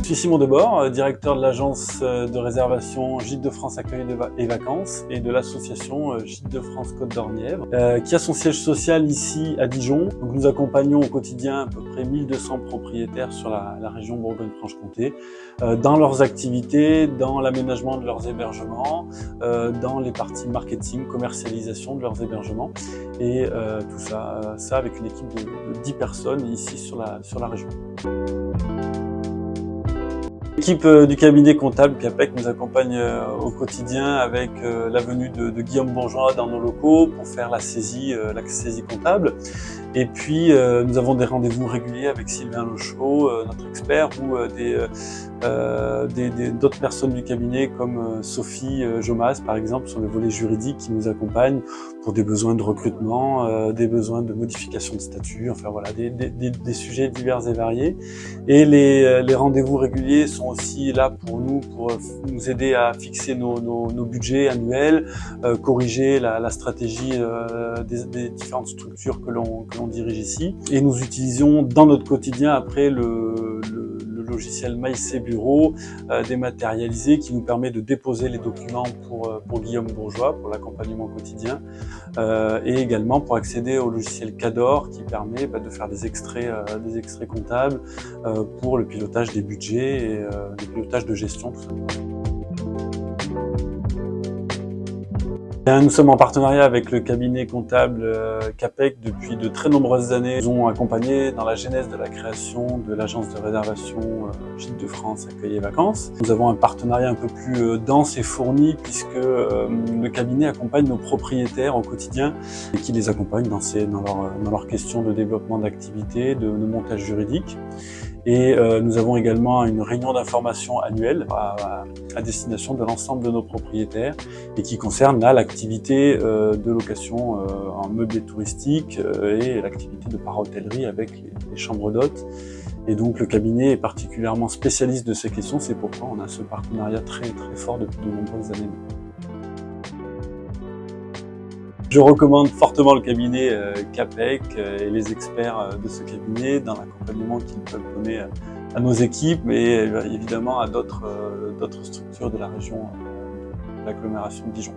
suis Simon Debord, directeur de l'agence de réservation Gîtes de France Accueil et Vacances et de l'association Gîtes de France Côte d'Ornièvre, qui a son siège social ici à Dijon. Donc, nous accompagnons au quotidien à peu près 1200 propriétaires sur la région Bourgogne-Franche-Comté dans leurs activités, dans l'aménagement de leurs hébergements, dans les parties marketing, commercialisation de leurs hébergements et tout ça avec une équipe de 10 personnes ici sur la région. L'équipe du cabinet comptable Capec nous accompagne au quotidien avec la venue de Guillaume Bourgeois dans nos locaux pour faire la saisie comptable. Et puis nous avons des rendez-vous réguliers avec Sylvain Lochaud, notre expert, ou d'autres personnes du cabinet comme Sophie Jomas par exemple sur le volet juridique qui nous accompagne pour des besoins de recrutement, des besoins de modification de statut, enfin voilà, des sujets divers et variés. Et les rendez-vous réguliers sont aussi là pour nous aider à fixer nos budgets annuels, corriger la stratégie des différentes structures que l'on dirige ici. Et nous utilisons dans notre quotidien après le logiciel MyC Bureau dématérialisé qui nous permet de déposer les documents pour Guillaume Bourgeois, pour l'accompagnement quotidien, et également pour accéder au logiciel Cador qui permet de faire des extraits comptables pour le pilotage des budgets et le pilotage de gestion tout simplement. Nous sommes en partenariat avec le cabinet comptable Capec depuis de très nombreuses années. Nous avons accompagné dans la genèse de la création de l'agence de réservation Gîtes de France Accueil et Vacances. Nous avons un partenariat un peu plus dense et fourni puisque le cabinet accompagne nos propriétaires au quotidien et qui les accompagne dans leurs questions de développement d'activité, de montage juridique. Et nous avons également une réunion d'information annuelle à destination de l'ensemble de nos propriétaires et qui concerne là l'activité de location en meublé touristique et l'activité de para-hôtellerie avec les chambres d'hôtes. Et donc le cabinet est particulièrement spécialiste de ces questions, c'est pourquoi on a ce partenariat très très fort depuis de nombreuses années. Je recommande fortement le cabinet Capec et les experts de ce cabinet dans l'accompagnement qu'ils peuvent donner à nos équipes, mais évidemment à d'autres structures de la région de l'agglomération de Dijon.